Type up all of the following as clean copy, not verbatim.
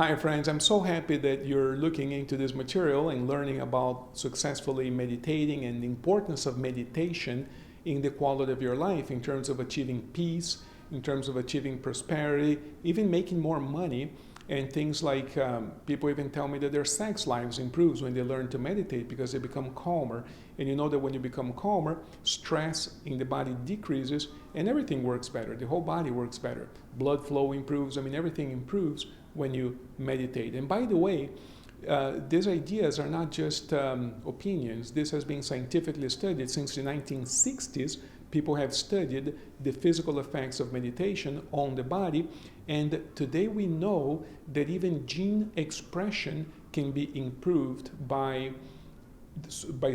Hi friends, I'm so happy that you're looking into this material and learning about successfully meditating and the importance of meditation in the quality of your life in terms of achieving peace, in terms of achieving prosperity, even making more money, and things like people even tell me that their sex lives improves when they learn to meditate because they become calmer. And you know that when you become calmer, stress in the body decreases and everything works better. The whole body works better. Blood flow improves. Everything improves when you meditate. And by the way, these ideas are not just opinions. This has been scientifically studied since the 1960s. People have studied the physical effects of meditation on the body, and today we know that even gene expression can be improved by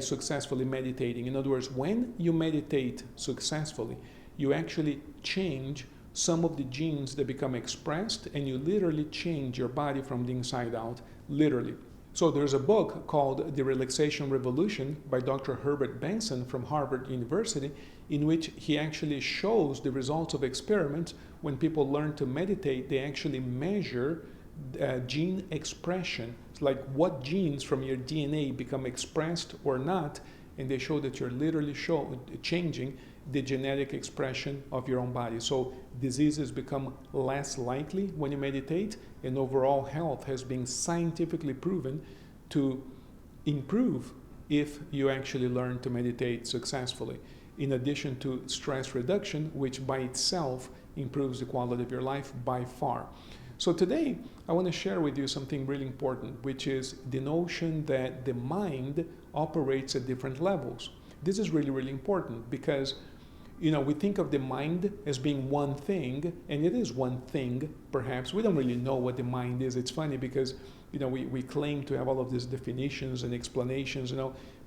successfully meditating. In other words, when you meditate successfully, you actually change some of the genes that become expressed, and you literally change your body from the inside out, literally. So there's a book called The Relaxation Revolution by Dr. Herbert Benson from Harvard University, in which he actually shows the results of experiments. When people learn to meditate, they actually measure gene expression. It's like what genes from your DNA become expressed or not, and they show that you're literally changing the genetic expression of your own body. So diseases become less likely when you meditate, and overall health has been scientifically proven to improve if you actually learn to meditate successfully. In addition to stress reduction, which by itself improves the quality of your life by far. So today, I want to share with you something really important, which is the notion that the mind operates at different levels. This is really, really important because we think of the mind as being one thing, and it is one thing, perhaps. We don't really know what the mind is. It's funny because, we claim to have all of these definitions and explanations,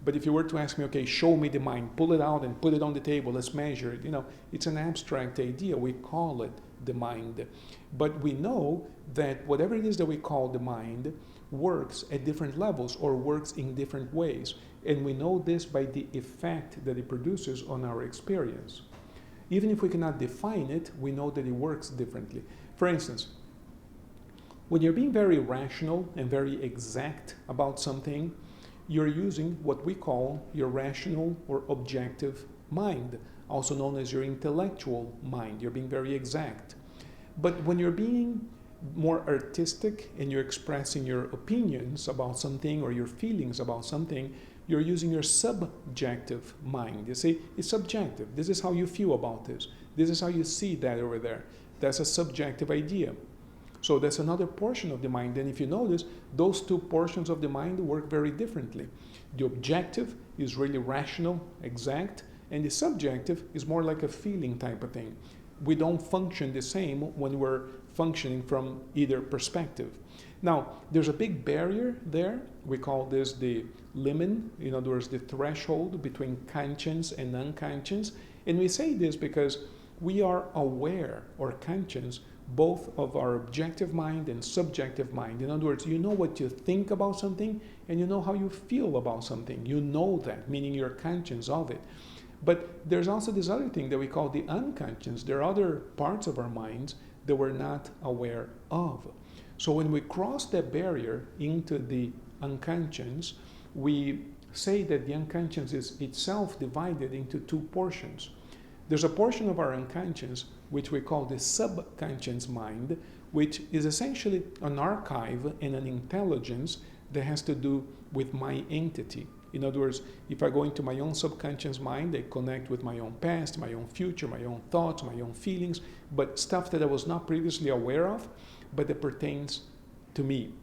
but if you were to ask me, okay, show me the mind, pull it out and put it on the table, let's measure it, it's an abstract idea. We call it the mind. But we know that whatever it is that we call the mind works at different levels or works in different ways. And we know this by the effect that it produces on our experience. Even if we cannot define it, we know that it works differently. For instance, when you're being very rational and very exact about something, you're using what we call your rational or objective mind, also known as your intellectual mind. You're being very exact. But when you're being more artistic and you're expressing your opinions about something or your feelings about something, you're using your subjective mind. You see, it's subjective. This is how you feel about this. This is how you see that over there. That's a subjective idea. So that's another portion of the mind. And if you notice, those two portions of the mind work very differently. The objective is really rational, exact, and the subjective is more like a feeling type of thing. We don't function the same when we're functioning from either perspective. Now, there's a big barrier there. We call this the limen, in other words, the threshold between conscious and unconscious. And we say this because we are aware or conscious both of our objective mind and subjective mind. In other words, you know what you think about something and you know how you feel about something. You know that, meaning you're conscious of it. But there's also this other thing that we call the unconscious. There are other parts of our minds that we're not aware of. So when we cross that barrier into the unconscious, we say that the unconscious is itself divided into two portions. There's a portion of our unconscious which we call the subconscious mind, which is essentially an archive and an intelligence that has to do with my entity. In other words, if I go into my own subconscious mind, I connect with my own past, my own future, my own thoughts, my own feelings, but stuff that I was not previously aware of, but that pertains to me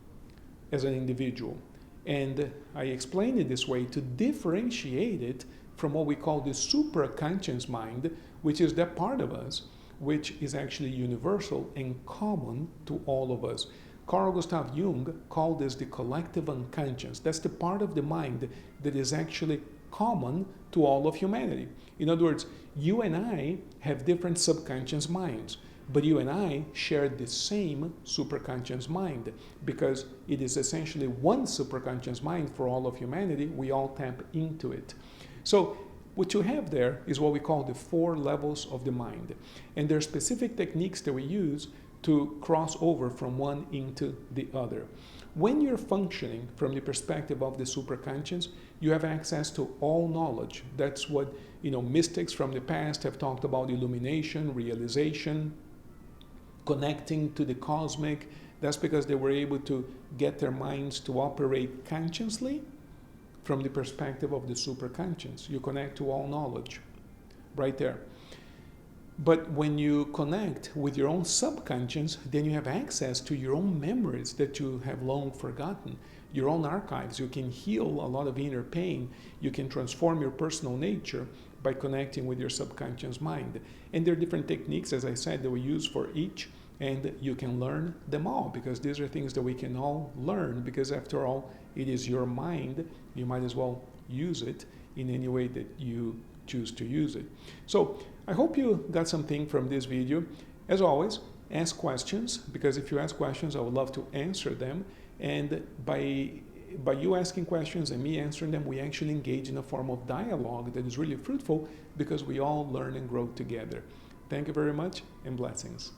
as an individual. And I explain it this way to differentiate it from what we call the supraconscious mind, which is that part of us which is actually universal and common to all of us. Carl Gustav Jung called this the collective unconscious. That's the part of the mind that is actually common to all of humanity. In other words, you and I have different subconscious minds, but you and I share the same supraconscious mind because it is essentially one supraconscious mind for all of humanity. We all tap into it. So what you have there is what we call the 4 levels of the mind. And there are specific techniques that we use to cross over from one into the other. When you're functioning from the perspective of the superconscious, you have access to all knowledge. That's what, mystics from the past have talked about: illumination, realization, connecting to the cosmic. That's because they were able to get their minds to operate consciously from the perspective of the superconscious. You connect to all knowledge right there. But when you connect with your own subconscious, then you have access to your own memories that you have long forgotten, your own archives. You can heal a lot of inner pain. You can transform your personal nature by connecting with your subconscious mind. And there are different techniques, as I said, that we use for each, and you can learn them all, because these are things that we can all learn, because after all, it is your mind. You might as well use it in any way that you choose to use it. So I hope you got something from this video. As always, ask questions, because if you ask questions, I would love to answer them. And by you asking questions and me answering them, we actually engage in a form of dialogue that is really fruitful, because we all learn and grow together. Thank you very much, and blessings.